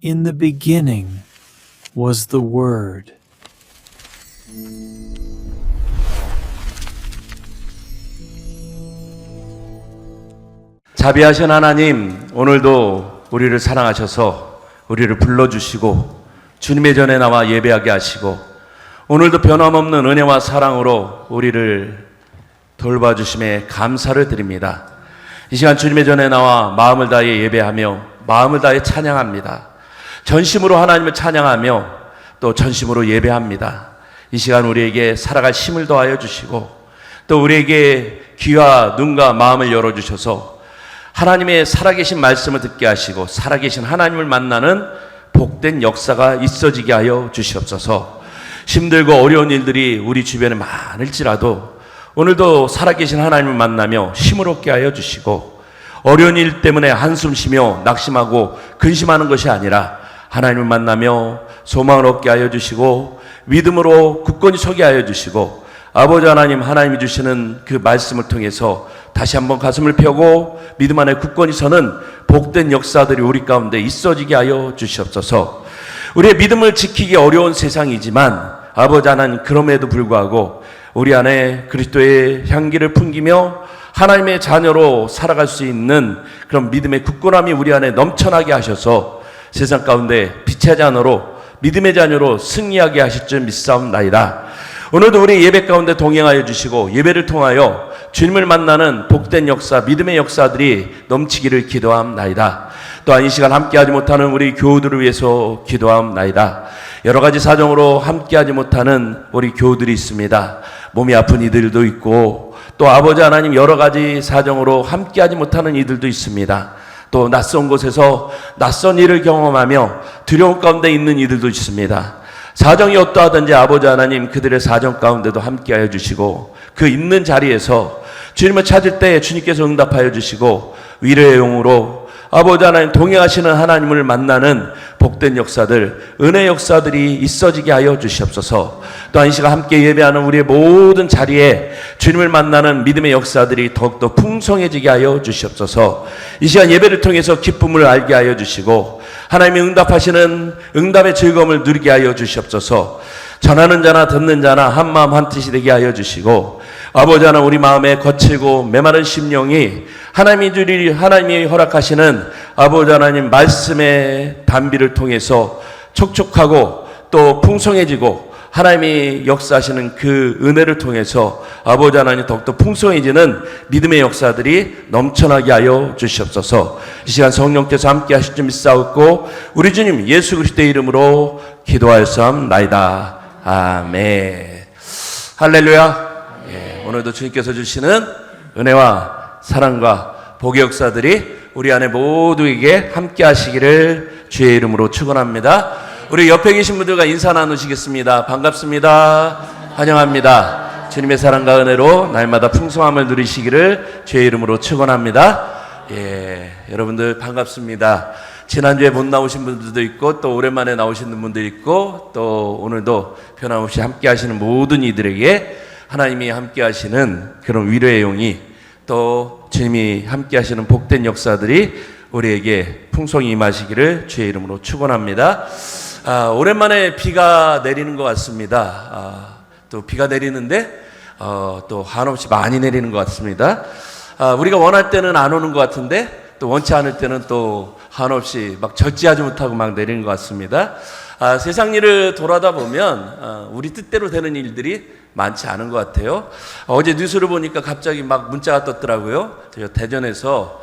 In the beginning was the Word. 자비하신 하나님, 오늘도 우리를 사랑하셔서 우리를 불러주시고 주님의 전에 나와 예배하게 하시고 오늘도 변함없는 은혜와 사랑으로 우리를 돌봐주심에 감사를 드립니다. 이 시간 주님의 전에 나와 마음을 다해 예배하며 마음을 다해 찬양합니다. 전심으로 하나님을 찬양하며 또 전심으로 예배합니다. 이 시간 우리에게 살아갈 힘을 더하여 주시고 또 우리에게 귀와 눈과 마음을 열어주셔서 하나님의 살아계신 말씀을 듣게 하시고 살아계신 하나님을 만나는 복된 역사가 있어지게 하여 주시옵소서. 힘들고 어려운 일들이 우리 주변에 많을지라도 오늘도 살아계신 하나님을 만나며 힘을 얻게 하여 주시고 어려운 일 때문에 한숨 쉬며 낙심하고 근심하는 것이 아니라 하나님을 만나며 소망을 얻게 하여 주시고 믿음으로 굳건히 서게 하여 주시고 아버지 하나님, 하나님이 주시는 그 말씀을 통해서 다시 한번 가슴을 펴고 믿음 안에 굳건히 서는 복된 역사들이 우리 가운데 있어지게 하여 주시옵소서. 우리의 믿음을 지키기 어려운 세상이지만 아버지 하나님, 그럼에도 불구하고 우리 안에 그리스도의 향기를 풍기며 하나님의 자녀로 살아갈 수 있는 그런 믿음의 굳건함이 우리 안에 넘쳐나게 하셔서 세상 가운데 빛의 자녀로 믿음의 자녀로 승리하게 하실 줄 믿사옵나이다. 오늘도 우리 예배 가운데 동행하여 주시고 예배를 통하여 주님을 만나는 복된 역사, 믿음의 역사들이 넘치기를 기도함나이다. 또한 이 시간 함께하지 못하는 우리 교우들을 위해서 기도함나이다. 여러 가지 사정으로 함께하지 못하는 우리 교우들이 있습니다. 몸이 아픈 이들도 있고 또 아버지 하나님 여러 가지 사정으로 함께하지 못하는 이들도 있습니다. 또 낯선 곳에서 낯선 일을 경험하며 두려움 가운데 있는 이들도 있습니다. 사정이 어떠하든지 아버지 하나님 그들의 사정 가운데도 함께하여 주시고 그 있는 자리에서 주님을 찾을 때 주님께서 응답하여 주시고 위로의 용으로 아버지 하나님 동행하시는 하나님을 만나는 복된 역사들, 은혜 역사들이 있어지게 하여 주시옵소서. 또한 이 시간 함께 예배하는 우리의 모든 자리에 주님을 만나는 믿음의 역사들이 더욱더 풍성해지게 하여 주시옵소서. 이 시간 예배를 통해서 기쁨을 알게 하여 주시고 하나님이 응답하시는 응답의 즐거움을 누리게 하여 주시옵소서. 전하는 자나 듣는 자나 한마음 한뜻이 되게 하여 주시고 아버지 하나님 우리 마음에 거칠고 메마른 심령이 하나님이 허락하시는 아버지 하나님 말씀의 단비를 통해서 촉촉하고 또 풍성해지고 하나님이 역사하시는 그 은혜를 통해서 아버지 하나님 더욱더 풍성해지는 믿음의 역사들이 넘쳐나게 하여 주시옵소서. 이 시간 성령께서 함께 하실 줄 믿사옵고 우리 주님 예수 그리스도의 이름으로 기도하였사옵나이다. 아멘. 할렐루야. 예, 오늘도 주님께서 주시는 은혜와 사랑과 복의 역사들이 우리 안에 모두에게 함께 하시기를 주의 이름으로 축원합니다. 우리 옆에 계신 분들과 인사 나누시겠습니다. 반갑습니다. 환영합니다. 주님의 사랑과 은혜로 날마다 풍성함을 누리시기를 주의 이름으로 축원합니다. 예, 여러분들 반갑습니다. 지난주에 못 나오신 분들도 있고 또 오랜만에 나오시는 분들도 있고 또 오늘도 변함없이 함께 하시는 모든 이들에게 하나님이 함께 하시는 그런 위로의 용이 또 주님이 함께 하시는 복된 역사들이 우리에게 풍성히 임하시기를 주의 이름으로 축원합니다. 오랜만에 비가 내리는 것 같습니다. 또 비가 내리는데 또 한없이 많이 내리는 것 같습니다. 우리가 원할 때는 안 오는 것 같은데 또 원치 않을 때는 또 한없이 막 절제하지 못하고 막 내리는 것 같습니다. 세상 일을 돌아다 보면 우리 뜻대로 되는 일들이 많지 않은 것 같아요. 어제 뉴스를 보니까 갑자기 막 문자가 떴더라고요. 대전에서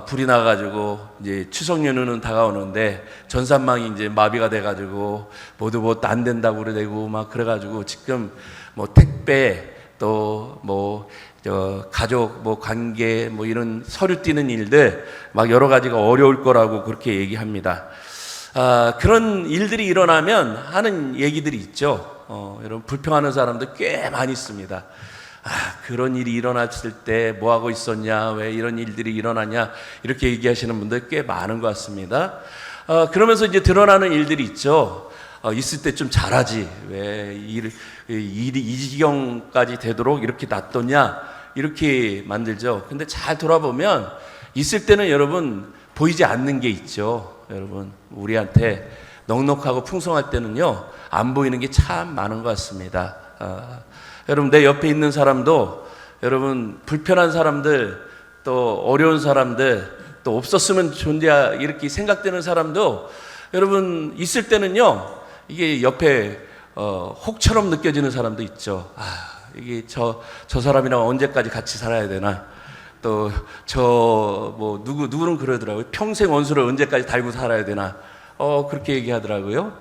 불이 나가지고 이제 추석 연휴는 다가오는데 전산망이 이제 마비가 돼가지고 모두 뭐 안 된다고 그러고 막 그래가지고 지금 뭐 택배 또 뭐 가족 뭐 관계 뭐 이런 서류 띄는 일들 막 여러 가지가 어려울 거라고 그렇게 얘기합니다. 그런 일들이 일어나면 하는 얘기들이 있죠. 여러분 불평하는 사람들 꽤 많이 있습니다. 그런 일이 일어났을 때 뭐 하고 있었냐, 왜 이런 일들이 일어나냐 이렇게 얘기하시는 분들 꽤 많은 것 같습니다. 그러면서 이제 드러나는 일들이 있죠. 있을 때 좀 잘하지, 왜 일이 이 지경까지 되도록 이렇게 놔뒀냐 이렇게 만들죠. 근데 잘 돌아보면 있을 때는 여러분 보이지 않는 게 있죠. 여러분 우리한테 넉넉하고 풍성할 때는요 안 보이는 게 참 많은 것 같습니다. 여러분 내 옆에 있는 사람도 여러분 불편한 사람들 또 어려운 사람들 또 없었으면 존재 이렇게 생각되는 사람도 여러분 있을 때는요 이게 옆에 혹처럼 느껴지는 사람도 있죠. 이게 저 사람이랑 언제까지 같이 살아야 되나. 또 누구는 그러더라고요. 평생 원수를 언제까지 달고 살아야 되나. 그렇게 얘기하더라고요.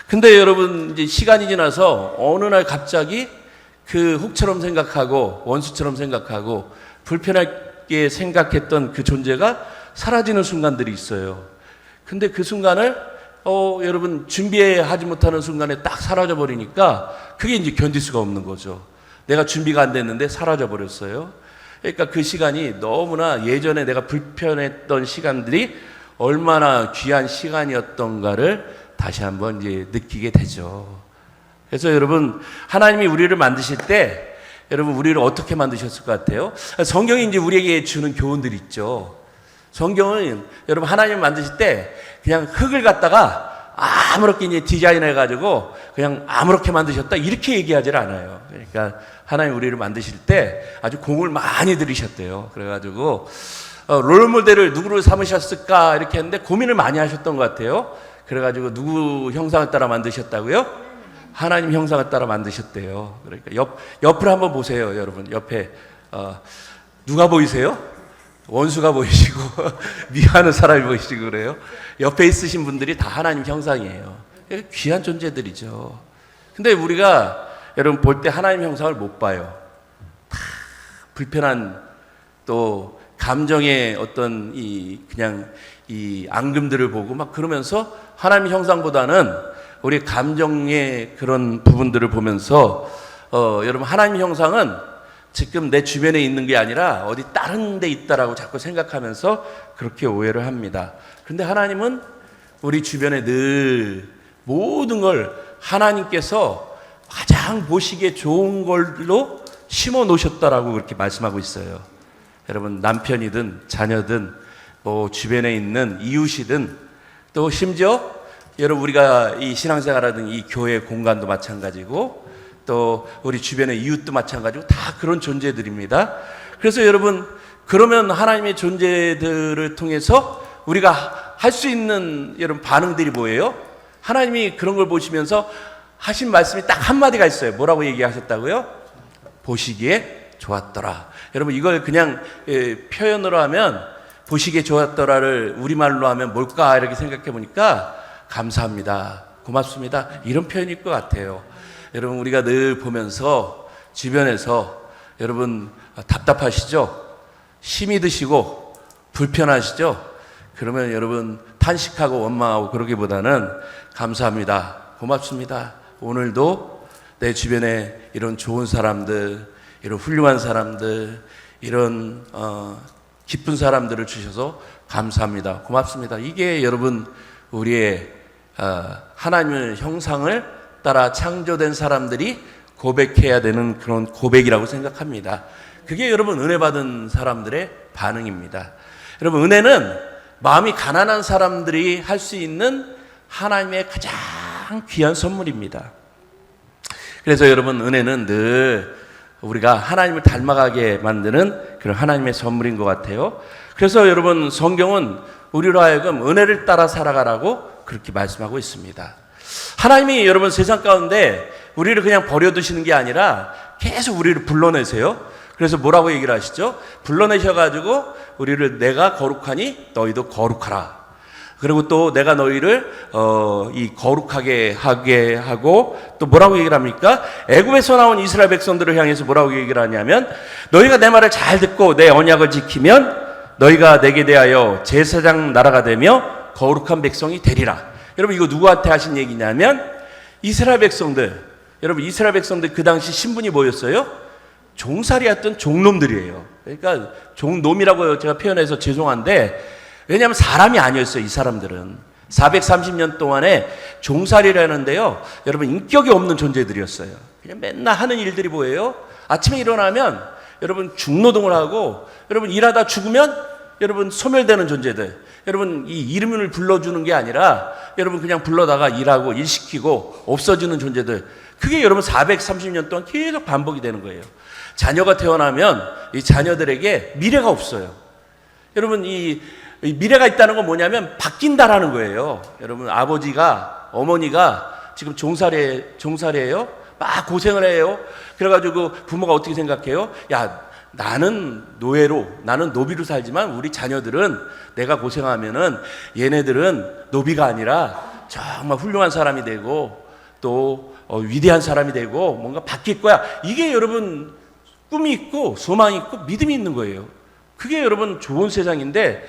근데 여러분 이제 시간이 지나서 어느 날 갑자기 그 혹처럼 생각하고 원수처럼 생각하고 불편하게 생각했던 그 존재가 사라지는 순간들이 있어요. 근데 그 순간을 여러분 준비하지 못하는 순간에 딱 사라져 버리니까 그게 이제 견딜 수가 없는 거죠. 내가 준비가 안 됐는데 사라져 버렸어요. 그러니까 그 시간이 너무나 예전에 내가 불편했던 시간들이 얼마나 귀한 시간이었던가를 다시 한번 이제 느끼게 되죠. 그래서 여러분 하나님이 우리를 만드실 때 여러분 우리를 어떻게 만드셨을 것 같아요? 성경이 이제 우리에게 주는 교훈들이 있죠. 성경은 여러분 하나님 만드실 때 그냥 흙을 갖다가 아무렇게 이제 디자인해 가지고 그냥 아무렇게 만드셨다 이렇게 얘기하지 않아요. 그러니까 하나님 우리를 만드실 때 아주 공을 많이 들이셨대요. 그래가지고 롤 모델을 누구를 삼으셨을까 이렇게 했는데 고민을 많이 하셨던 것 같아요. 그래가지고 누구 형상을 따라 만드셨다고요? 하나님 형상을 따라 만드셨대요. 그러니까 옆을 한번 보세요, 여러분. 옆에 누가 보이세요? 원수가 보이시고 미워하는 사람이 보이시고 그래요. 옆에 있으신 분들이 다 하나님 형상이에요. 귀한 존재들이죠. 근데 우리가 여러분 볼 때 하나님 형상을 못 봐요. 다 불편한 또 감정의 어떤 그냥 이 앙금들을 보고 막 그러면서 하나님 형상보다는 우리 감정의 그런 부분들을 보면서 여러분 하나님 형상은 지금 내 주변에 있는 게 아니라 어디 다른 데 있다라고 자꾸 생각하면서 그렇게 오해를 합니다. 그런데 하나님은 우리 주변에 늘 모든 걸 하나님께서 가장 보시기에 좋은 걸로 심어 놓으셨다라고 그렇게 말씀하고 있어요. 여러분 남편이든 자녀든 뭐 주변에 있는 이웃이든 또 심지어 여러분 우리가 이 신앙생활하는 이 교회 공간도 마찬가지고 또 우리 주변의 이웃도 마찬가지고 다 그런 존재들입니다. 그래서 여러분 그러면 하나님의 존재들을 통해서 우리가 할 수 있는 여러분 반응들이 뭐예요? 하나님이 그런 걸 보시면서 하신 말씀이 딱 한마디가 있어요. 뭐라고 얘기하셨다고요? 보시기에 좋았더라. 여러분 이걸 그냥 표현으로 하면 보시기에 좋았더라를 우리말로 하면 뭘까 이렇게 생각해 보니까 감사합니다, 고맙습니다 이런 표현일 것 같아요. 여러분 우리가 늘 보면서 주변에서 여러분 답답하시죠? 힘이 드시고 불편하시죠? 그러면 여러분 탄식하고 원망하고 그러기보다는 감사합니다, 고맙습니다, 오늘도 내 주변에 이런 좋은 사람들, 이런 훌륭한 사람들, 이런 기쁜 사람들을 주셔서 감사합니다, 고맙습니다. 이게 여러분 우리의 하나님의 형상을 따라 창조된 사람들이 고백해야 되는 그런 고백이라고 생각합니다. 그게 여러분 은혜 받은 사람들의 반응입니다. 여러분 은혜는 마음이 가난한 사람들이 할 수 있는 하나님의 가장 귀한 선물입니다. 그래서 여러분 은혜는 늘 우리가 하나님을 닮아가게 만드는 그런 하나님의 선물인 것 같아요. 그래서 여러분 성경은 우리로 하여금 은혜를 따라 살아가라고 그렇게 말씀하고 있습니다. 하나님이 여러분 세상 가운데 우리를 그냥 버려두시는 게 아니라 계속 우리를 불러내세요. 그래서 뭐라고 얘기를 하시죠? 불러내셔가지고 우리를 내가 거룩하니 너희도 거룩하라. 그리고 또 내가 너희를 이 거룩하게 하게 하고 또 뭐라고 얘기를 합니까? 애굽에서 나온 이스라엘 백성들을 향해서 뭐라고 얘기를 하냐면 너희가 내 말을 잘 듣고 내 언약을 지키면 너희가 내게 대하여 제사장 나라가 되며 거룩한 백성이 되리라. 여러분 이거 누구한테 하신 얘기냐면 이스라엘 백성들. 여러분 이스라엘 백성들 그 당시 신분이 뭐였어요? 종살이였던 종놈들이에요. 그러니까 종놈이라고 제가 표현해서 죄송한데 왜냐하면 사람이 아니었어요. 이 사람들은 430년 동안에 종살이를 하는데요 여러분 인격이 없는 존재들이었어요. 그냥 맨날 하는 일들이 뭐예요? 아침에 일어나면 여러분 중노동을 하고 여러분 일하다 죽으면 여러분 소멸되는 존재들. 여러분 이 이름을 불러주는 게 아니라 여러분 그냥 불러다가 일하고 일시키고 없어지는 존재들, 그게 여러분 430년 동안 계속 반복이 되는 거예요. 자녀가 태어나면 이 자녀들에게 미래가 없어요. 여러분 이 미래가 있다는 건 뭐냐면 바뀐다라는 거예요. 여러분 아버지가 어머니가 지금 종살이에요. 막 고생을 해요. 그래가지고 부모가 어떻게 생각해요? 야, 나는 나는 노비로 살지만 우리 자녀들은 내가 고생하면은 얘네들은 노비가 아니라 정말 훌륭한 사람이 되고 또 위대한 사람이 되고 뭔가 바뀔 거야. 이게 여러분 꿈이 있고 소망이 있고 믿음이 있는 거예요. 그게 여러분 좋은 세상인데,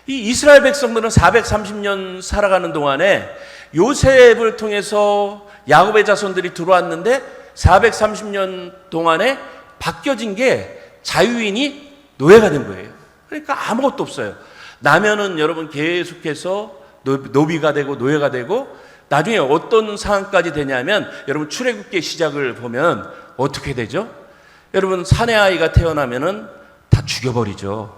이 이스라엘 백성들은 430년 살아가는 동안에 요셉을 통해서 야곱의 자손들이 들어왔는데 430년 동안에 바뀌어진 게 자유인이 노예가 된 거예요. 그러니까 아무것도 없어요. 나면은 여러분 계속해서 노비가 되고 노예가 되고, 나중에 어떤 상황까지 되냐면 여러분 출애굽기의 시작을 보면 어떻게 되죠? 여러분 사내 아이가 태어나면은 다 죽여버리죠.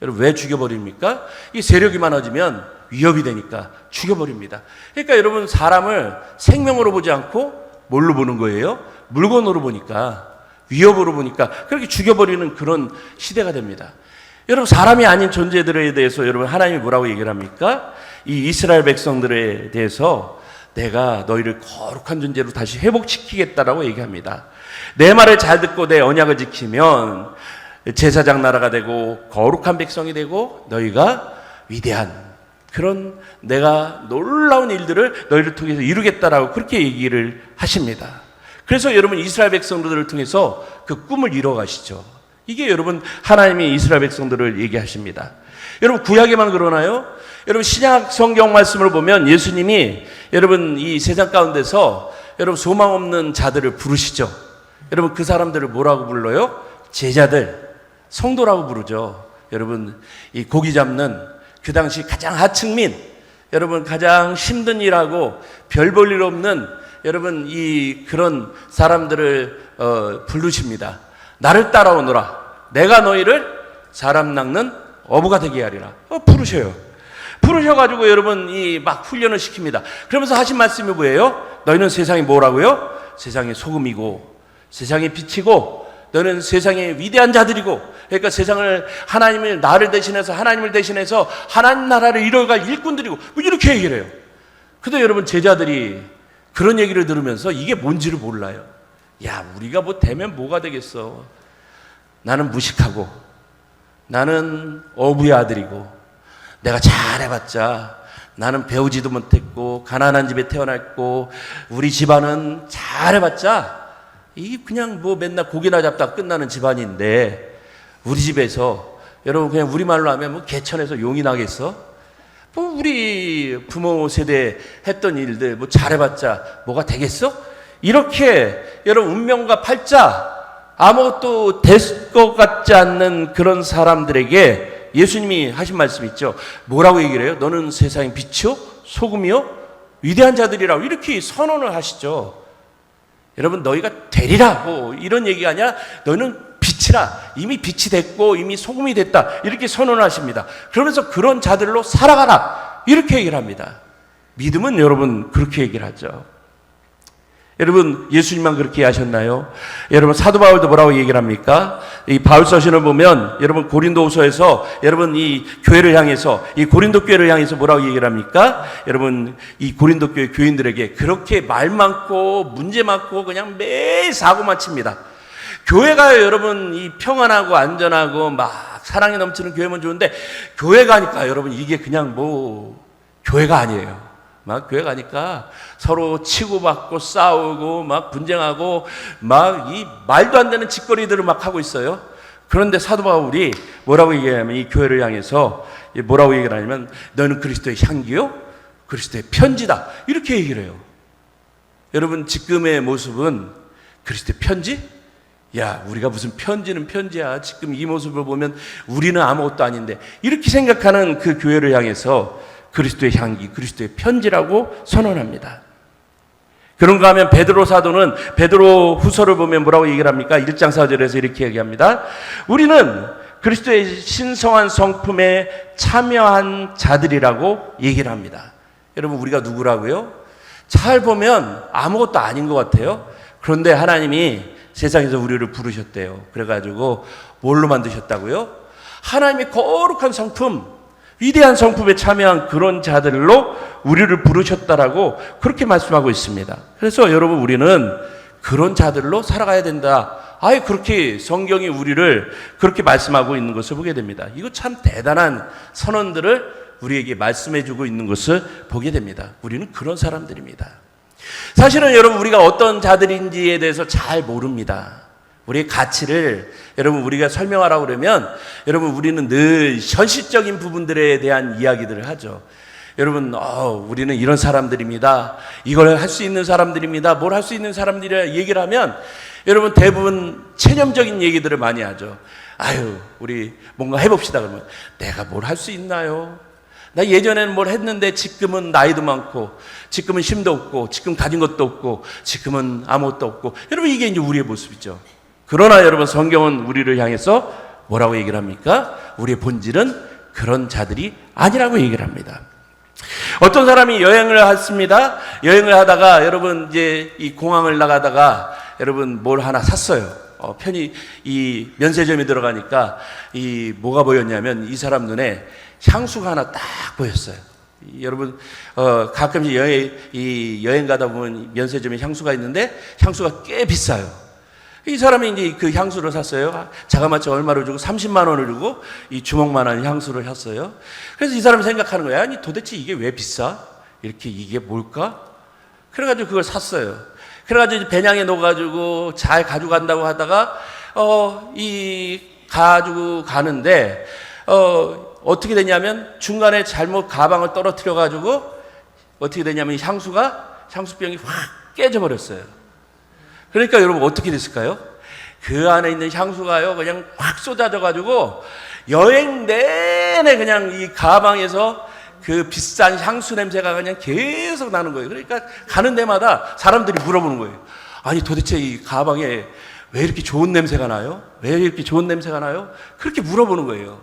여러분 왜 죽여버립니까? 이 세력이 많아지면 위협이 되니까 죽여버립니다. 그러니까 여러분 사람을 생명으로 보지 않고 뭘로 보는 거예요? 물건으로 보니까, 위협으로 보니까 그렇게 죽여버리는 그런 시대가 됩니다. 여러분 사람이 아닌 존재들에 대해서 여러분 하나님이 뭐라고 얘기를 합니까? 이 이스라엘 백성들에 대해서 내가 너희를 거룩한 존재로 다시 회복시키겠다라고 얘기합니다. 내 말을 잘 듣고 내 언약을 지키면 제사장 나라가 되고 거룩한 백성이 되고 너희가 위대한 그런 내가 놀라운 일들을 너희를 통해서 이루겠다라고 그렇게 얘기를 하십니다. 그래서 여러분 이스라엘 백성들을 통해서 그 꿈을 이뤄가시죠. 이게 여러분 하나님이 이스라엘 백성들을 얘기하십니다. 여러분 구약에만 그러나요? 여러분 신약 성경 말씀을 보면 예수님이 여러분 이 세상 가운데서 여러분 소망 없는 자들을 부르시죠. 여러분 그 사람들을 뭐라고 불러요? 제자들, 성도라고 부르죠. 여러분 이 고기 잡는 그 당시 가장 하층민, 여러분 가장 힘든 일하고 별 볼 일 없는 여러분 이 그런 사람들을 부르십니다. 나를 따라오너라. 내가 너희를 사람 낚는 어부가 되게 하리라. 부르셔요. 부르셔가지고 여러분 이 막 훈련을 시킵니다. 그러면서 하신 말씀이 뭐예요? 너희는 세상이 뭐라고요? 세상의 소금이고 세상의 빛이고 너는 세상의 위대한 자들이고, 그러니까 세상을 하나님을 나를 대신해서 하나님을 대신해서 하나님 나라를 이뤄갈 일꾼들이고 뭐 이렇게 얘기를 해요. 근데 여러분 제자들이 그런 얘기를 들으면서 이게 뭔지를 몰라요. 야, 우리가 뭐 되면 뭐가 되겠어. 나는 무식하고 나는 어부의 아들이고 내가 잘해봤자 나는 배우지도 못했고 가난한 집에 태어났고 우리 집안은 잘해봤자 이 그냥 뭐 맨날 고기나 잡다 끝나는 집안인데 우리 집에서 여러분 그냥 우리말로 하면 뭐 개천에서 용이 나겠어? 뭐 우리 부모 세대 했던 일들 뭐 잘해봤자 뭐가 되겠어? 이렇게 여러분 운명과 팔자 아무것도 될 것 같지 않는 그런 사람들에게 예수님이 하신 말씀 있죠. 뭐라고 얘기를 해요? 너는 세상의 빛이요? 소금이요? 위대한 자들이라고 이렇게 선언을 하시죠. 여러분 너희가 되리라 뭐 이런 얘기가 아니라 너는 빛이라, 이미 빛이 됐고 이미 소금이 됐다 이렇게 선언을 하십니다. 그러면서 그런 자들로 살아가라 이렇게 얘기를 합니다. 믿음은 여러분 그렇게 얘기를 하죠. 여러분 예수님만 그렇게 하셨나요? 여러분 사도 바울도 뭐라고 얘기를 합니까? 이 바울 서신을 보면 여러분 고린도후서에서 여러분 이 교회를 향해서 이 고린도 교회를 향해서 뭐라고 얘기를 합니까? 여러분 이 고린도 교회 교인들에게 그렇게 말 많고 문제 많고 그냥 매일 사고만 칩니다. 교회가 여러분 이 평안하고 안전하고 막 사랑이 넘치는 교회면 좋은데 교회가 하니까 여러분 이게 그냥 뭐 교회가 아니에요. 막 교회 가니까 서로 치고받고 싸우고 막 분쟁하고 막 이 말도 안 되는 짓거리들을 막 하고 있어요. 그런데 사도 바울이 뭐라고 얘기하냐면 이 교회를 향해서 뭐라고 얘기를 하냐면 너는 그리스도의 향기요? 그리스도의 편지다. 이렇게 얘기를 해요. 여러분 지금의 모습은 그리스도의 편지? 야, 우리가 무슨 편지는 편지야. 지금 이 모습을 보면 우리는 아무것도 아닌데 이렇게 생각하는 그 교회를 향해서 그리스도의 향기, 그리스도의 편지라고 선언합니다. 그런가 하면 베드로 사도는 베드로 후서를 보면 뭐라고 얘기를 합니까? 1장 4절에서 이렇게 얘기합니다. 우리는 그리스도의 신성한 성품에 참여한 자들이라고 얘기를 합니다. 여러분, 우리가 누구라고요? 잘 보면 아무것도 아닌 것 같아요. 그런데 하나님이 세상에서 우리를 부르셨대요. 그래가지고 뭘로 만드셨다고요? 하나님의 거룩한 성품, 위대한 성품에 참여한 그런 자들로 우리를 부르셨다라고 그렇게 말씀하고 있습니다. 그래서 여러분, 우리는 그런 자들로 살아가야 된다. 아예 그렇게 성경이 우리를 그렇게 말씀하고 있는 것을 보게 됩니다. 이거 참 대단한 선언들을 우리에게 말씀해주고 있는 것을 보게 됩니다. 우리는 그런 사람들입니다. 사실은 여러분, 우리가 어떤 자들인지에 대해서 잘 모릅니다. 우리의 가치를 여러분 우리가 설명하라고 그러면 여러분 우리는 늘 현실적인 부분들에 대한 이야기들을 하죠. 여러분, 우리는 이런 사람들입니다. 이걸 할 수 있는 사람들입니다. 뭘 할 수 있는 사람들이라 얘기를 하면 여러분 대부분 체념적인 얘기들을 많이 하죠. 아유, 우리 뭔가 해봅시다. 그러면 내가 뭘 할 수 있나요? 나 예전에는 뭘 했는데 지금은 나이도 많고 지금은 힘도 없고 지금 가진 것도 없고 지금은 아무것도 없고. 여러분, 이게 이제 우리의 모습이죠. 그러나 여러분, 성경은 우리를 향해서 뭐라고 얘기를 합니까? 우리의 본질은 그런 자들이 아니라고 얘기를 합니다. 어떤 사람이 여행을 했습니다. 여행을 하다가 여러분 이제 이 공항을 나가다가 여러분 뭘 하나 샀어요. 편히 이 면세점에 들어가니까 이 뭐가 보였냐면 이 사람 눈에 향수가 하나 딱 보였어요. 여러분 가끔씩 여행 가다 보면 면세점에 향수가 있는데 향수가 꽤 비싸요. 이 사람이 이제 그 향수를 샀어요. 자그마치 얼마를 주고 30만 원을 주고 이 주먹만한 향수를 샀어요. 그래서 이 사람이 생각하는 거야. 아니 도대체 이게 왜 비싸? 이렇게 이게 뭘까? 그래가지고 그걸 샀어요. 그래가지고 배낭에 넣어가지고 잘 가져간다고 하다가 이 가지고 가는데 어떻게 되냐면 중간에 잘못 가방을 떨어뜨려가지고 어떻게 되냐면 향수병이 확 깨져버렸어요. 그러니까 여러분 어떻게 됐을까요? 그 안에 있는 향수가요 그냥 확 쏟아져가지고 여행 내내 그냥 이 가방에서 그 비싼 향수 냄새가 그냥 계속 나는 거예요. 그러니까 가는 데마다 사람들이 물어보는 거예요. 아니 도대체 이 가방에 왜 이렇게 좋은 냄새가 나요? 왜 이렇게 좋은 냄새가 나요? 그렇게 물어보는 거예요.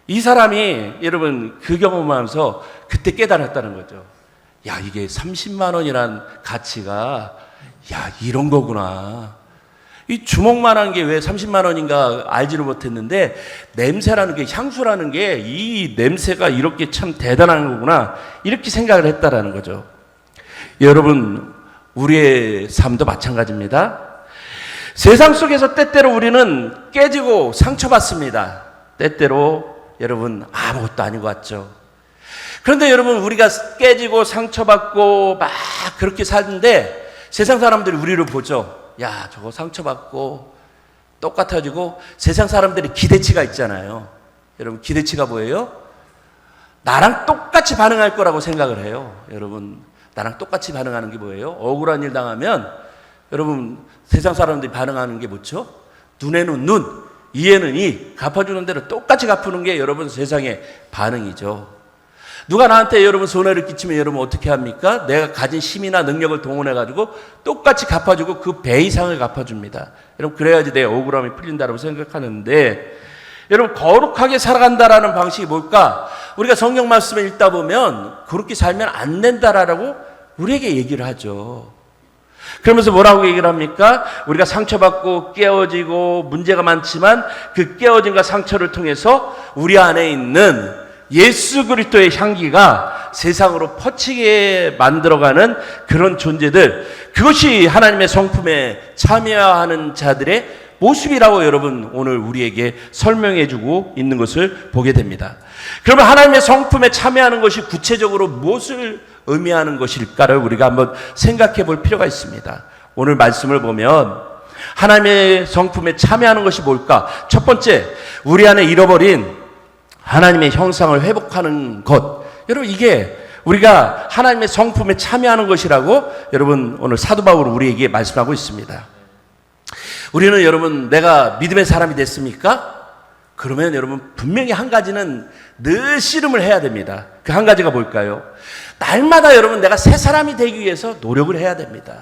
이 사람이 여러분 그 경험을 하면서 그때 깨달았다는 거죠. 야, 이게 30만 원이란 가치가 야, 이런 거구나. 이 주먹만한 게 왜 30만 원인가 알지를 못했는데 냄새라는 게, 향수라는 게 이 냄새가 이렇게 참 대단한 거구나, 이렇게 생각을 했다라는 거죠. 여러분, 우리의 삶도 마찬가지입니다. 세상 속에서 때때로 우리는 깨지고 상처받습니다. 때때로 여러분 아무것도 아닌 것 같죠. 그런데 여러분, 우리가 깨지고 상처받고 막 그렇게 사는데 세상 사람들이 우리를 보죠. 야, 저거 상처받고 똑같아지고. 세상 사람들이 기대치가 있잖아요. 여러분, 기대치가 뭐예요? 나랑 똑같이 반응할 거라고 생각을 해요. 여러분, 나랑 똑같이 반응하는 게 뭐예요? 억울한 일 당하면 여러분 세상 사람들이 반응하는 게 뭐죠? 눈에는 눈, 이에는 이, 갚아주는 대로 똑같이 갚는 게 여러분 세상의 반응이죠. 누가 나한테 여러분 손해를 끼치면 여러분 어떻게 합니까? 내가 가진 힘이나 능력을 동원해가지고 똑같이 갚아주고 그 배 이상을 갚아줍니다. 여러분, 그래야지 내 억울함이 풀린다고 생각하는데, 여러분 거룩하게 살아간다라는 방식이 뭘까? 우리가 성경 말씀을 읽다 보면 그렇게 살면 안 된다라고 우리에게 얘기를 하죠. 그러면서 뭐라고 얘기를 합니까? 우리가 상처받고 깨어지고 문제가 많지만 그 깨어짐과 상처를 통해서 우리 안에 있는 예수 그리스도의 향기가 세상으로 퍼지게 만들어가는 그런 존재들, 그것이 하나님의 성품에 참여하는 자들의 모습이라고 여러분 오늘 우리에게 설명해주고 있는 것을 보게 됩니다. 그러면 하나님의 성품에 참여하는 것이 구체적으로 무엇을 의미하는 것일까를 우리가 한번 생각해 볼 필요가 있습니다. 오늘 말씀을 보면 하나님의 성품에 참여하는 것이 뭘까? 첫 번째, 우리 안에 잃어버린 하나님의 형상을 회복하는 것. 여러분, 이게 우리가 하나님의 성품에 참여하는 것이라고 여러분 오늘 사도 바울은 우리에게 말씀하고 있습니다. 우리는 여러분 내가 믿음의 사람이 됐습니까? 그러면 여러분 분명히 한 가지는 늘 씨름을 해야 됩니다. 그 한 가지가 뭘까요? 날마다 여러분 내가 새 사람이 되기 위해서 노력을 해야 됩니다.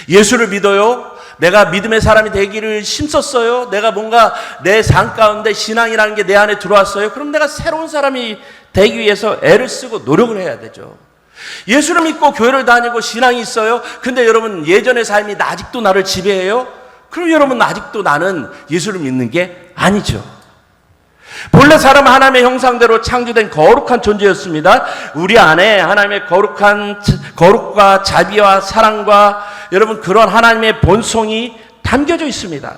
예수를 믿어요. 내가 믿음의 사람이 되기를 힘썼어요. 내가 뭔가 내 삶 가운데 신앙이라는 게 내 안에 들어왔어요. 그럼 내가 새로운 사람이 되기 위해서 애를 쓰고 노력을 해야 되죠. 예수를 믿고 교회를 다니고 신앙이 있어요. 근데 여러분 예전의 삶이 아직도 나를 지배해요? 그럼 여러분 아직도 나는 예수를 믿는 게 아니죠. 본래 사람은 하나님의 형상대로 창조된 거룩한 존재였습니다. 우리 안에 하나님의 거룩과 자비와 사랑과 여러분 그런 하나님의 본성이 담겨져 있습니다.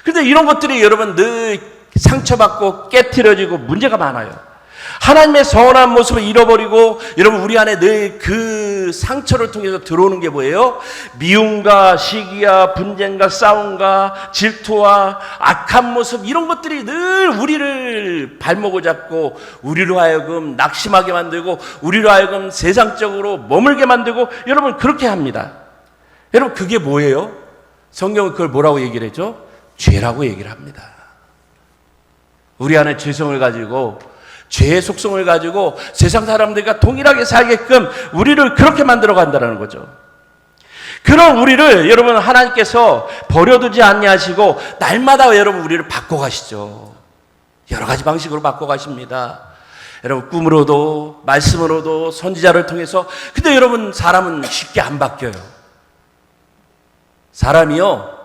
그런데 이런 것들이 여러분 늘 상처받고 깨트려지고 문제가 많아요. 하나님의 선한 모습을 잃어버리고 여러분 우리 안에 늘 그 상처를 통해서 들어오는 게 뭐예요? 미움과 시기와 분쟁과 싸움과 질투와 악한 모습, 이런 것들이 늘 우리를 발목을 잡고 우리로 하여금 낙심하게 만들고 우리로 하여금 세상적으로 머물게 만들고 여러분 그렇게 합니다. 여러분 그게 뭐예요? 성경은 그걸 뭐라고 얘기를 했죠? 죄라고 얘기를 합니다. 우리 안에 죄성을 가지고 죄의 속성을 가지고 세상 사람들과 동일하게 살게끔 우리를 그렇게 만들어 간다는 거죠. 그런 우리를 여러분 하나님께서 버려두지 않냐시고 날마다 여러분 우리를 바꿔가시죠. 여러 가지 방식으로 바꿔가십니다. 여러분 꿈으로도 말씀으로도 선지자를 통해서. 근데 여러분 사람은 쉽게 안 바뀌어요. 사람이요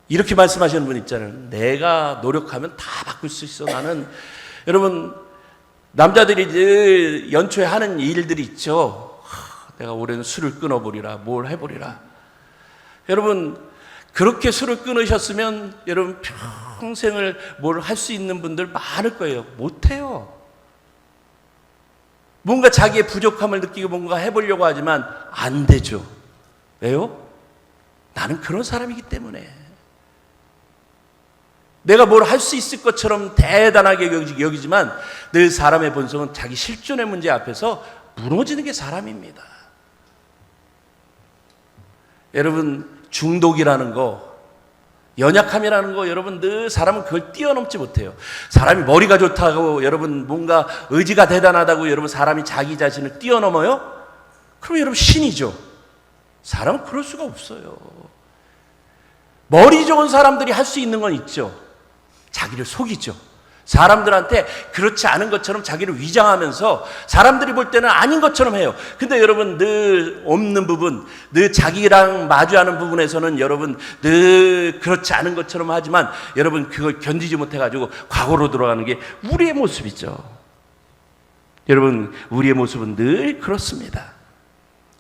이렇게 말씀하시는 분 있잖아요. 내가 노력하면 다 바꿀 수 있어. 나는 여러분 남자들이 늘 연초에 하는 일들이 있죠. 내가 올해는 술을 끊어버리라, 뭘 해버리라. 여러분 그렇게 술을 끊으셨으면 여러분 평생을 뭘 할 수 있는 분들 많을 거예요. 못해요. 뭔가 자기의 부족함을 느끼고 뭔가 해보려고 하지만 안 되죠. 왜요? 나는 그런 사람이기 때문에. 내가 뭘 할 수 있을 것처럼 대단하게 여기지만 늘 사람의 본성은 자기 실존의 문제 앞에서 무너지는 게 사람입니다. 여러분 중독이라는 거, 연약함이라는 거 여러분 늘 사람은 그걸 뛰어넘지 못해요. 사람이 머리가 좋다고 여러분 뭔가 의지가 대단하다고 여러분 사람이 자기 자신을 뛰어넘어요? 그럼 여러분 신이죠. 사람은 그럴 수가 없어요. 머리 좋은 사람들이 할 수 있는 건 있죠. 자기를 속이죠. 사람들한테 그렇지 않은 것처럼 자기를 위장하면서 사람들이 볼 때는 아닌 것처럼 해요. 근데 여러분 늘 없는 부분, 늘 자기랑 마주하는 부분에서는 여러분 늘 그렇지 않은 것처럼 하지만 여러분 그걸 견디지 못해가지고 과거로 돌아가는 게 우리의 모습이죠. 여러분 우리의 모습은 늘 그렇습니다.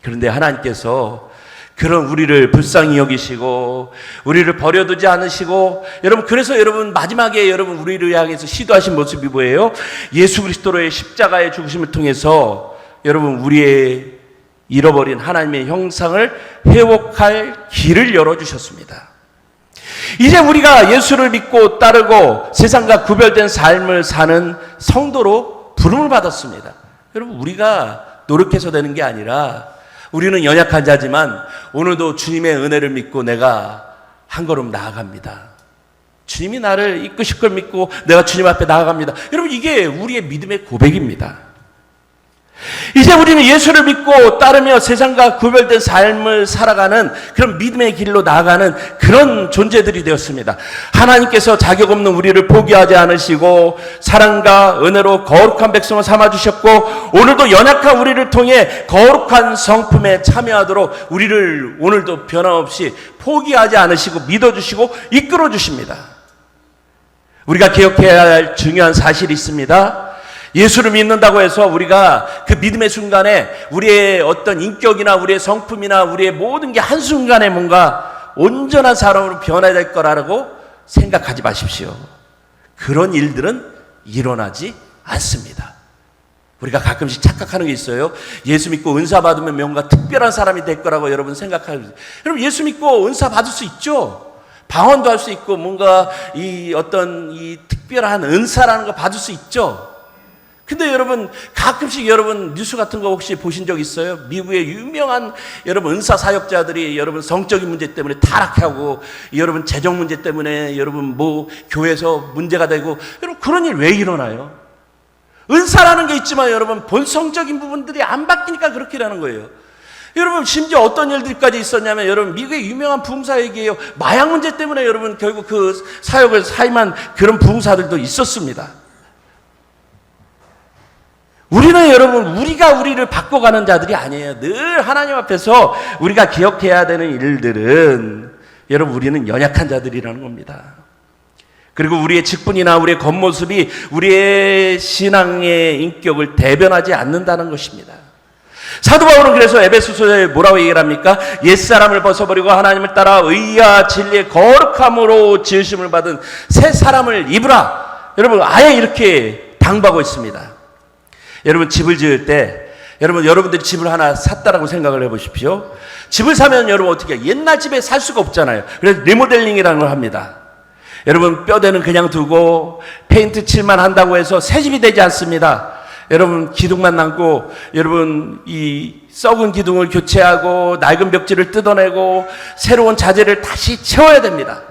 그런데 하나님께서 그런 우리를 불쌍히 여기시고 우리를 버려두지 않으시고 여러분 그래서 여러분 마지막에 여러분 우리를 향해서 시도하신 모습이 뭐예요? 예수 그리스도의 십자가의 죽으심을 통해서 여러분 우리의 잃어버린 하나님의 형상을 회복할 길을 열어주셨습니다. 이제 우리가 예수를 믿고 따르고 세상과 구별된 삶을 사는 성도로 부름을 받았습니다. 여러분 우리가 노력해서 되는 게 아니라 우리는 연약한 자지만 오늘도 주님의 은혜를 믿고 내가 한 걸음 나아갑니다. 주님이 나를 이끄실 걸 믿고 내가 주님 앞에 나아갑니다. 여러분 이게 우리의 믿음의 고백입니다. 이제 우리는 예수를 믿고 따르며 세상과 구별된 삶을 살아가는 그런 믿음의 길로 나아가는 그런 존재들이 되었습니다. 하나님께서 자격 없는 우리를 포기하지 않으시고 사랑과 은혜로 거룩한 백성을 삼아주셨고 오늘도 연약한 우리를 통해 거룩한 성품에 참여하도록 우리를 오늘도 변함없이 포기하지 않으시고 믿어주시고 이끌어주십니다. 우리가 기억해야 할 중요한 사실이 있습니다. 예수를 믿는다고 해서 우리가 그 믿음의 순간에 우리의 어떤 인격이나 우리의 성품이나 우리의 모든 게 한순간에 뭔가 온전한 사람으로 변해야 될 거라고 생각하지 마십시오. 그런 일들은 일어나지 않습니다. 우리가 가끔씩 착각하는 게 있어요. 예수 믿고 은사 받으면 뭔가 특별한 사람이 될 거라고 여러분 생각하세요. 여러분 예수 믿고 은사 받을 수 있죠. 방언도 할 수 있고 뭔가 이 어떤 이 특별한 은사라는 거 받을 수 있죠. 근데 여러분 가끔씩 여러분 뉴스 같은 거 혹시 보신 적 있어요? 미국의 유명한 여러분 은사 사역자들이 여러분 성적인 문제 때문에 타락하고 여러분 재정 문제 때문에 여러분 뭐 교회에서 문제가 되고 여러분 그런 일 왜 일어나요? 은사라는 게 있지만 여러분 본성적인 부분들이 안 바뀌니까 그렇게 되는 거예요. 여러분 심지어 어떤 일들까지 있었냐면 여러분 미국의 유명한 부흥사 얘기예요. 마약 문제 때문에 여러분 결국 그 사역을 사임한 그런 부흥사들도 있었습니다. 우리는 여러분 우리가 우리를 바꿔가는 자들이 아니에요. 늘 하나님 앞에서 우리가 기억해야 되는 일들은 여러분 우리는 연약한 자들이라는 겁니다. 그리고 우리의 직분이나 우리의 겉모습이 우리의 신앙의 인격을 대변하지 않는다는 것입니다. 사도 바울은 그래서 에베소서에 뭐라고 얘기를 합니까? 옛사람을 벗어버리고 하나님을 따라 의와 진리의 거룩함으로 지으심을 받은 새 사람을 입으라. 여러분 아예 이렇게 당부하고 있습니다. 여러분 집을 지을 때 여러분들이 집을 하나 샀다라고 생각을 해보십시오. 집을 사면 여러분 어떻게 해요? 옛날 집에 살 수가 없잖아요. 그래서 리모델링이라는 걸 합니다. 여러분 뼈대는 그냥 두고 페인트 칠만 한다고 해서 새 집이 되지 않습니다. 여러분 기둥만 남고 여러분 이 썩은 기둥을 교체하고 낡은 벽지를 뜯어내고 새로운 자재를 다시 채워야 됩니다.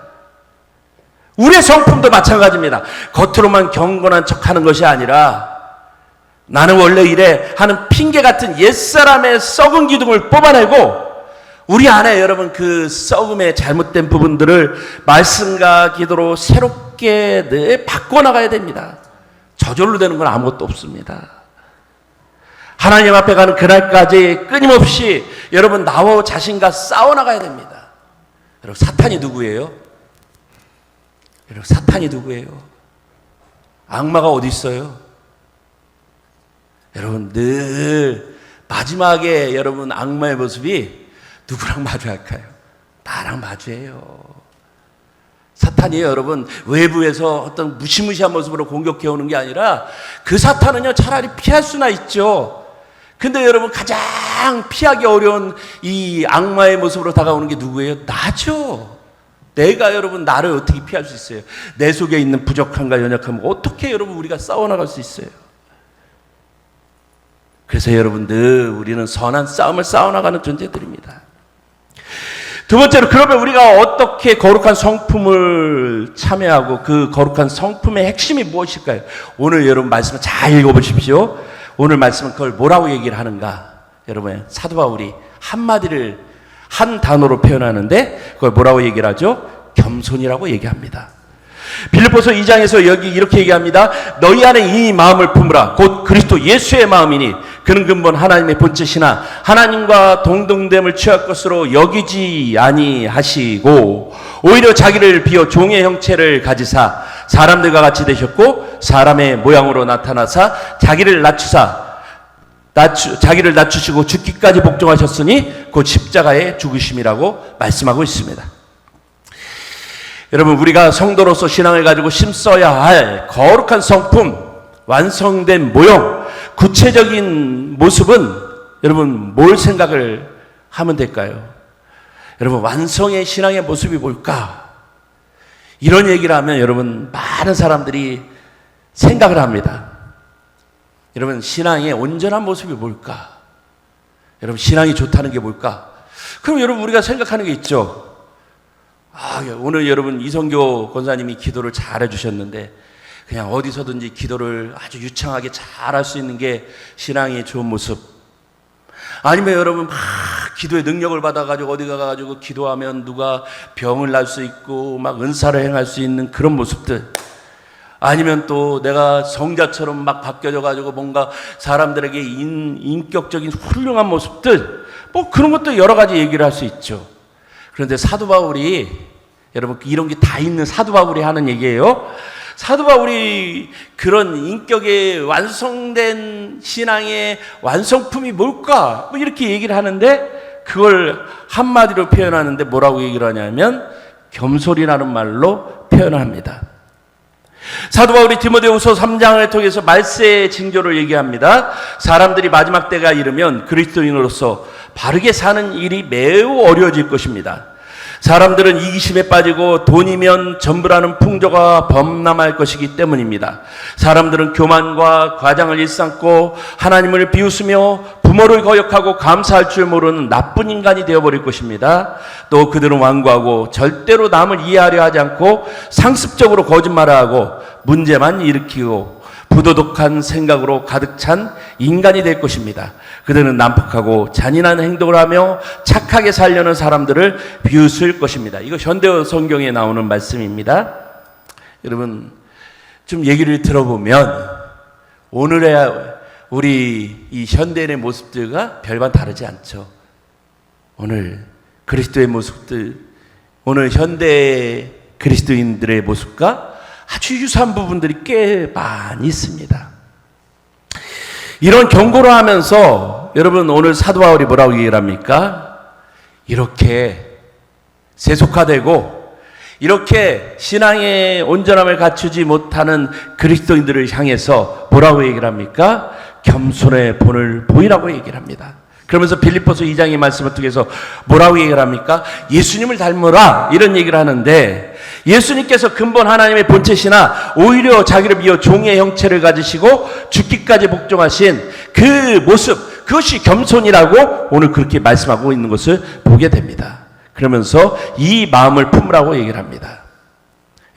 우리의 성품도 마찬가지입니다. 겉으로만 경건한 척하는 것이 아니라 나는 원래 이래 하는 핑계 같은 옛사람의 썩은 기둥을 뽑아내고 우리 안에 여러분 그 썩음의 잘못된 부분들을 말씀과 기도로 새롭게 늘 바꿔나가야 됩니다. 저절로 되는 건 아무것도 없습니다. 하나님 앞에 가는 그날까지 끊임없이 여러분 나와 자신과 싸워나가야 됩니다. 여러분 사탄이 누구예요? 여러분 사탄이 누구예요? 악마가 어디 있어요? 여러분 늘 마지막에 여러분 악마의 모습이 누구랑 마주할까요? 나랑 마주해요. 사탄이 여러분 외부에서 어떤 무시무시한 모습으로 공격해 오는 게 아니라 그 사탄은요 차라리 피할 수나 있죠. 근데 여러분 가장 피하기 어려운 이 악마의 모습으로 다가오는 게 누구예요? 나죠. 내가 여러분 나를 어떻게 피할 수 있어요? 내 속에 있는 부족함과 연약함을 어떻게 여러분 우리가 싸워나갈 수 있어요? 그래서 여러분 늘 우리는 선한 싸움을 싸워나가는 존재들입니다. 두 번째로 그러면 우리가 어떻게 거룩한 성품을 참여하고 그 거룩한 성품의 핵심이 무엇일까요? 오늘 여러분 말씀을 잘 읽어보십시오. 오늘 말씀은 그걸 뭐라고 얘기를 하는가? 여러분 사도 바울이 한마디를 한 단어로 표현하는데 그걸 뭐라고 얘기를 하죠? 겸손이라고 얘기합니다. 빌립보서 2장에서 여기 이렇게 얘기합니다. 너희 안에 이 마음을 품으라. 곧 그리스도 예수의 마음이니 그는 근본 하나님의 본체시나 하나님과 동등됨을 취할 것으로 여기지 아니하시고 오히려 자기를 비어 종의 형체를 가지사 사람들과 같이 되셨고 사람의 모양으로 나타나사 자기를 낮추시고 죽기까지 복종하셨으니 곧 십자가의 죽으심이라고 말씀하고 있습니다. 여러분 우리가 성도로서 신앙을 가지고 심써야 할 거룩한 성품, 완성된 모형, 구체적인 모습은 여러분 뭘 생각을 하면 될까요? 여러분 완성의 신앙의 모습이 뭘까? 이런 얘기를 하면 여러분 많은 사람들이 생각을 합니다. 여러분 신앙의 온전한 모습이 뭘까? 여러분 신앙이 좋다는 게 뭘까? 그럼 여러분 우리가 생각하는 게 있죠. 오늘 여러분 이성교 권사님이 기도를 잘 해주셨는데 그냥 어디서든지 기도를 아주 유창하게 잘 할 수 있는 게 신앙의 좋은 모습. 아니면 여러분 막 기도의 능력을 받아가지고 어디 가가지고 기도하면 누가 병을 날 수 있고 막 은사를 행할 수 있는 그런 모습들. 아니면 또 내가 성자처럼 막 바뀌어져가지고 뭔가 사람들에게 인격적인 훌륭한 모습들. 뭐 그런 것도 여러 가지 얘기를 할 수 있죠. 그런데 사도 바울이 여러분 이런 게 다 있는 사도 바울이 하는 얘기예요. 사도 바울이 그런 인격의 완성된 신앙의 완성품이 뭘까? 뭐 이렇게 얘기를 하는데 그걸 한마디로 표현하는데 뭐라고 얘기를 하냐면 겸손이라는 말로 표현을 합니다. 사도 바울이 디모데후서 3장을 통해서 말세의 징조를 얘기합니다. 사람들이 마지막 때가 이르면 그리스도인으로서 바르게 사는 일이 매우 어려워질 것입니다. 사람들은 이기심에 빠지고 돈이면 전부라는 풍조가 범람할 것이기 때문입니다. 사람들은 교만과 과장을 일삼고 하나님을 비웃으며 부모를 거역하고 감사할 줄 모르는 나쁜 인간이 되어버릴 것입니다. 또 그들은 완고하고 절대로 남을 이해하려 하지 않고 상습적으로 거짓말을 하고 문제만 일으키고 부도덕한 생각으로 가득 찬 인간이 될 것입니다. 그들은 난폭하고 잔인한 행동을 하며 착하게 살려는 사람들을 비웃을 것입니다. 이거 현대어 성경에 나오는 말씀입니다. 여러분, 좀 얘기를 들어보면 오늘의 우리 이 현대인의 모습들과 별반 다르지 않죠. 오늘 그리스도의 모습들, 오늘 현대 그리스도인들의 모습과 아주 유사한 부분들이 꽤 많이 있습니다. 이런 경고를 하면서 여러분 오늘 사도 바울이 뭐라고 얘기를 합니까? 이렇게 세속화되고 이렇게 신앙의 온전함을 갖추지 못하는 그리스도인들을 향해서 뭐라고 얘기를 합니까? 겸손의 본을 보이라고 얘기를 합니다. 그러면서 빌립보서 2장의 말씀을 통해서 뭐라고 얘기를 합니까? 예수님을 닮으라 이런 얘기를 하는데 예수님께서 근본 하나님의 본체시나 오히려 자기를 비워 종의 형체를 가지시고 죽기까지 복종하신 그 모습, 그것이 겸손이라고 오늘 그렇게 말씀하고 있는 것을 보게 됩니다. 그러면서 이 마음을 품으라고 얘기를 합니다.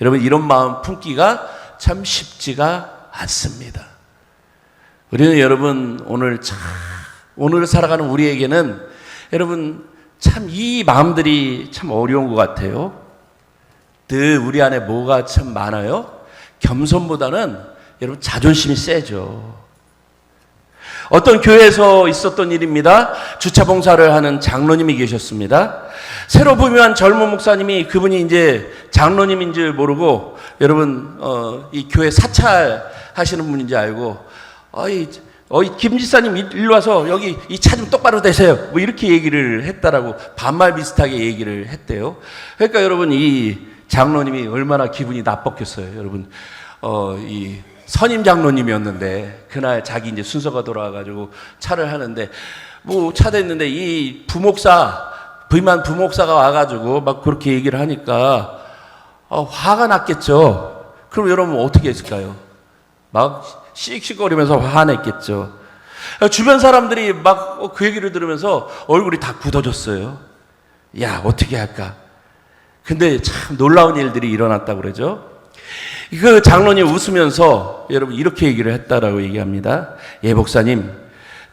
여러분, 이런 마음 품기가 참 쉽지가 않습니다. 우리는 여러분 오늘 살아가는 우리에게는 여러분 참 이 마음들이 참 어려운 것 같아요. 늘 우리 안에 뭐가 참 많아요? 겸손보다는 여러분 자존심이 세죠. 어떤 교회에서 있었던 일입니다. 주차 봉사를 하는 장로님이 계셨습니다. 새로 부임한 젊은 목사님이 그분이 이제 장로님인 줄 모르고 여러분 이 교회 사찰하시는 분인지 알고 김 지사님 일로 와서 여기 이 차 좀 똑바로 대세요. 뭐 이렇게 얘기를 했다라고 반말 비슷하게 얘기를 했대요. 그러니까 여러분 이 장로님이 얼마나 기분이 나빴겠어요. 여러분 이 선임 장로님이었는데 그날 자기 이제 순서가 돌아와가지고 차를 하는데 뭐 차 됐는데 이 부임한 부목사가 와가지고 막 그렇게 얘기를 하니까 화가 났겠죠. 그럼 여러분 어떻게 했을까요? 막 씩씩거리면서 화냈겠죠. 주변 사람들이 막 그 얘기를 들으면서 얼굴이 다 굳어졌어요. 야, 어떻게 할까? 근데 참 놀라운 일들이 일어났다고 그러죠. 그 장로님 웃으면서 여러분 이렇게 얘기를 했다라고 얘기합니다. 예, 목사님,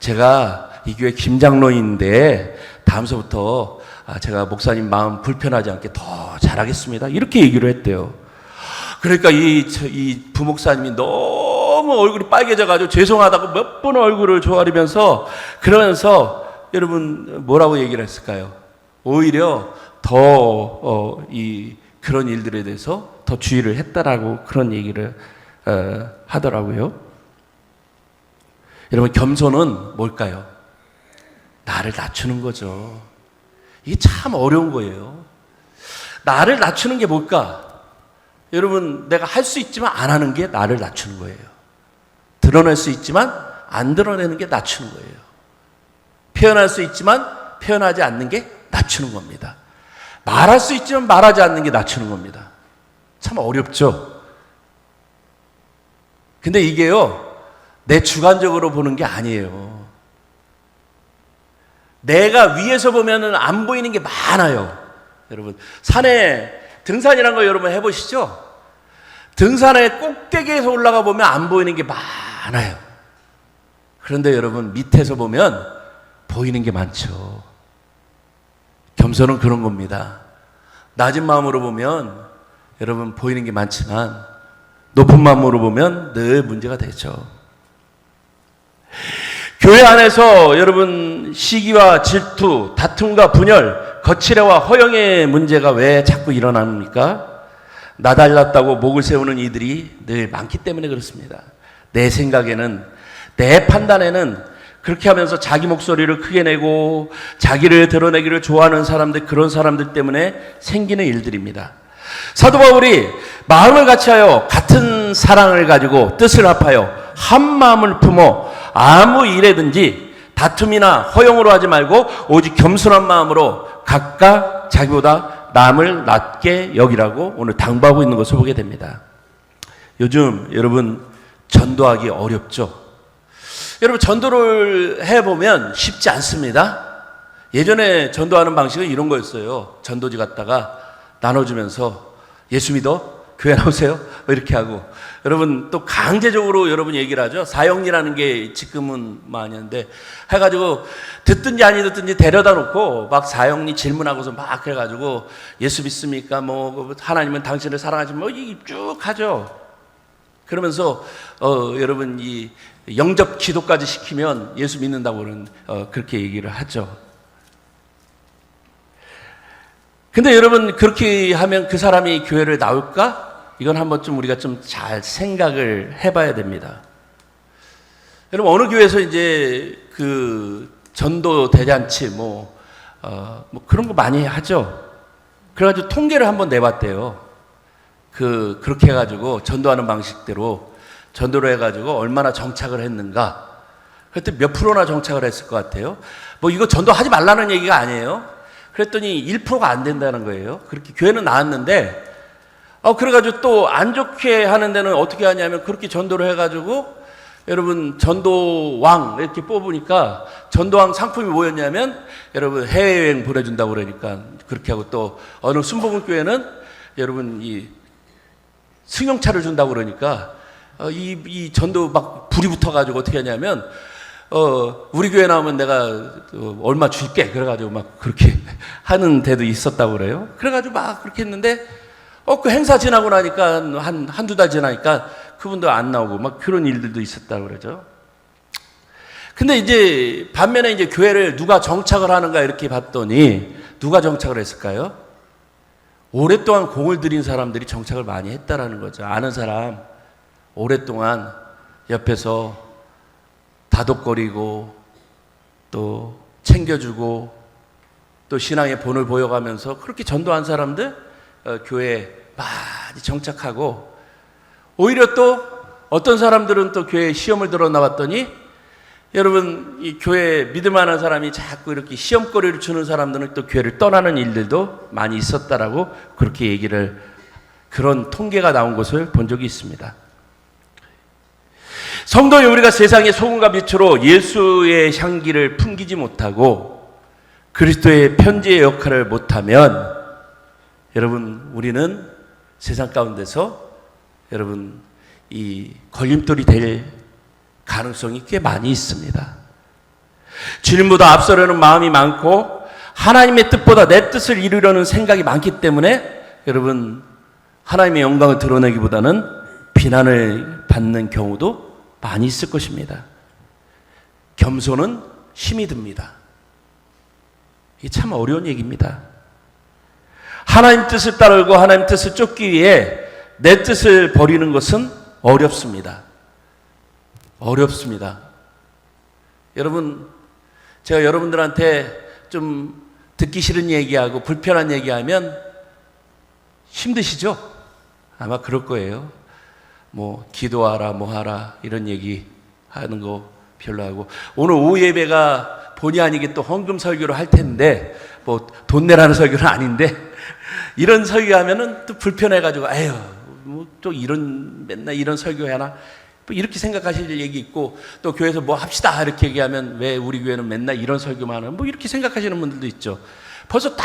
제가 이 교회 김장로인데 다음서부터 제가 목사님 마음 불편하지 않게 더 잘하겠습니다. 이렇게 얘기를 했대요. 그러니까 이 부목사님이 너무 얼굴이 빨개져가지고 죄송하다고 몇 번 얼굴을 조아리면서 그러면서 여러분 뭐라고 얘기를 했을까요? 오히려 더 그런 일들에 대해서 더 주의를 했다라고 그런 얘기를 하더라고요. 여러분 겸손은 뭘까요? 나를 낮추는 거죠. 이게 참 어려운 거예요. 나를 낮추는 게 뭘까? 여러분 내가 할 수 있지만 안 하는 게 나를 낮추는 거예요. 드러낼 수 있지만 안 드러내는 게 낮추는 거예요. 표현할 수 있지만 표현하지 않는 게 낮추는 겁니다. 말할 수 있지만 말하지 않는 게 낮추는 겁니다. 참 어렵죠. 근데 이게요 내 주관적으로 보는 게 아니에요. 내가 위에서 보면은 안 보이는 게 많아요. 여러분 산에 등산이란 거 여러분 해보시죠? 등산의 꼭대기에서 올라가 보면 안 보이는 게 많아요. 그런데 여러분 밑에서 보면 보이는 게 많죠. 겸손은 그런 겁니다. 낮은 마음으로 보면 여러분 보이는 게 많지만 높은 마음으로 보면 늘 문제가 되죠. 교회 안에서 여러분 시기와 질투, 다툼과 분열, 거칠애와 허영의 문제가 왜 자꾸 일어납니까? 나 달랐다고 목을 세우는 이들이 늘 많기 때문에 그렇습니다. 내 생각에는, 내 판단에는 그렇게 하면서 자기 목소리를 크게 내고 자기를 드러내기를 좋아하는 사람들, 그런 사람들 때문에 생기는 일들입니다. 사도 바울이 마음을 같이하여 같은 사랑을 가지고 뜻을 합하여 한 마음을 품어 아무 일에든지 다툼이나 허용으로 하지 말고 오직 겸손한 마음으로 각각 자기보다 남을 낮게 여기라고 오늘 당부하고 있는 것을 보게 됩니다. 요즘 여러분 전도하기 어렵죠. 여러분 전도를 해보면 쉽지 않습니다. 예전에 전도하는 방식은 이런 거였어요. 전도지 갔다가 나눠주면서 예수 믿어? 교회 나오세요? 이렇게 하고 여러분 또 강제적으로 여러분 얘기를 하죠. 사형리라는 게 지금은 많이 하는데 해가지고 듣든지 아니 듣든지 데려다 놓고 막 사형리 질문하고서 막 해가지고 예수 믿습니까? 뭐 하나님은 당신을 사랑하시면 뭐 쭉 하죠. 그러면서 여러분 이 영접 기도까지 시키면 예수 믿는다고는 그렇게 얘기를 하죠. 근데 여러분 그렇게 하면 그 사람이 교회를 나올까? 이건 한번 좀 우리가 좀 잘 생각을 해봐야 됩니다. 여러분 어느 교회에서 이제 그 전도 대잔치 뭐 그런 거 많이 하죠. 그래가지고 통계를 한번 내봤대요. 그렇게 해가지고 전도하는 방식대로 전도를 해가지고 얼마나 정착을 했는가. 그랬더니 몇 프로나 정착을 했을 것 같아요. 뭐 이거 전도하지 말라는 얘기가 아니에요. 그랬더니 1%가 안 된다는 거예요. 그렇게 교회는 나왔는데 그래가지고 또 안 좋게 하는 데는 어떻게 하냐면 그렇게 전도를 해가지고 여러분 전도왕 이렇게 뽑으니까 전도왕 상품이 뭐였냐면 여러분 해외여행 보내준다고 그러니까 그렇게 하고 또 어느 순복음교회는 여러분 이 승용차를 준다고 그러니까 이 전도 막 불이 붙어가지고 어떻게 하냐면 우리 교회 나오면 내가 얼마 줄게 그래가지고 막 그렇게 하는 데도 있었다고 그래요. 그래가지고 막 그렇게 했는데 그 행사 지나고 나니까 한두 달 지나니까 그분도 안 나오고 막 그런 일들도 있었다고 그러죠. 근데 이제 반면에 이제 교회를 누가 정착을 하는가 이렇게 봤더니 누가 정착을 했을까요? 오랫동안 공을 들인 사람들이 정착을 많이 했다라는 거죠. 아는 사람 오랫동안 옆에서 다독거리고 또 챙겨주고 또 신앙의 본을 보여가면서 그렇게 전도한 사람들 교회에 많이 정착하고 오히려 또 어떤 사람들은 또 교회에 시험을 들어 나왔더니 여러분 이 교회에 믿을 만한 사람이 자꾸 이렇게 시험거리를 주는 사람들은 또 교회를 떠나는 일들도 많이 있었다라고 그렇게 얘기를 그런 통계가 나온 것을 본 적이 있습니다. 성도의 우리가 세상의 소금과 빛으로 예수의 향기를 풍기지 못하고 그리스도의 편지의 역할을 못하면 여러분 우리는 세상 가운데서 여러분 이 걸림돌이 될 가능성이 꽤 많이 있습니다. 주님보다 앞서려는 마음이 많고 하나님의 뜻보다 내 뜻을 이루려는 생각이 많기 때문에 여러분 하나님의 영광을 드러내기보다는 비난을 받는 경우도 많이 있을 것입니다. 겸손은 힘이 듭니다. 이게 참 어려운 얘기입니다. 하나님 뜻을 따르고 하나님 뜻을 쫓기 위해 내 뜻을 버리는 것은 어렵습니다. 어렵습니다. 여러분, 제가 여러분들한테 좀 듣기 싫은 얘기하고 불편한 얘기하면 힘드시죠? 아마 그럴 거예요. 뭐 기도하라 뭐 하라 이런 얘기 하는 거 별로 하고 오늘 오후 예배가 본의 아니게 또 헌금 설교를 할 텐데 뭐 돈 내라는 설교는 아닌데 이런 설교하면은 또 불편해가지고 아유 뭐 또 이런 맨날 이런 설교하나 뭐 이렇게 생각하실 얘기 있고 또 교회에서 뭐 합시다 이렇게 얘기하면 왜 우리 교회는 맨날 이런 설교만 하나 뭐 이렇게 생각하시는 분들도 있죠. 벌써 딱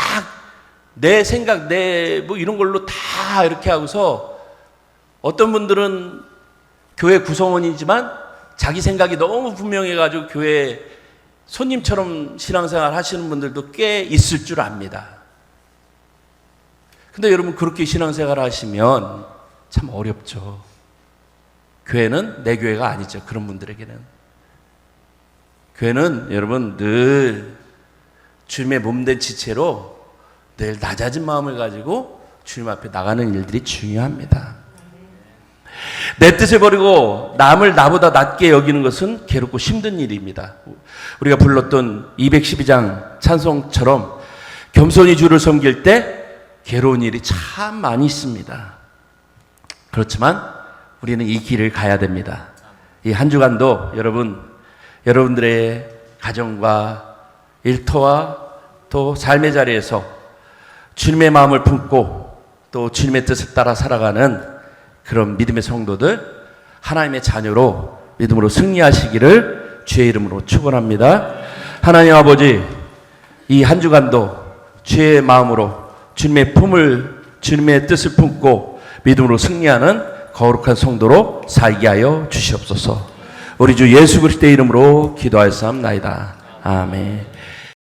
내 생각 내 뭐 이런 걸로 다 이렇게 하고서 어떤 분들은 교회 구성원이지만 자기 생각이 너무 분명해가지고 교회 손님처럼 신앙생활 하시는 분들도 꽤 있을 줄 압니다. 근데 여러분 그렇게 신앙생활 하시면 참 어렵죠. 교회는 내 교회가 아니죠. 그런 분들에게는. 교회는 여러분 늘 주님의 몸된 지체로 늘 낮아진 마음을 가지고 주님 앞에 나가는 일들이 중요합니다. 내 뜻을 버리고 남을 나보다 낮게 여기는 것은 괴롭고 힘든 일입니다. 우리가 불렀던 212장 찬송처럼 겸손히 주를 섬길 때 괴로운 일이 참 많이 있습니다. 그렇지만 우리는 이 길을 가야 됩니다. 이 한 주간도 여러분들의 가정과 일터와 또 삶의 자리에서 주님의 마음을 품고 또 주님의 뜻을 따라 살아가는 그런 믿음의 성도들, 하나님의 자녀로 믿음으로 승리하시기를 주의 이름으로 축원합니다. 하나님 아버지, 이 한 주간도 주의 마음으로 주님의 뜻을 품고 믿음으로 승리하는 거룩한 성도로 살게 하여 주시옵소서. 우리 주 예수 그리스도의 이름으로 기도하였사옵나이다. 아멘.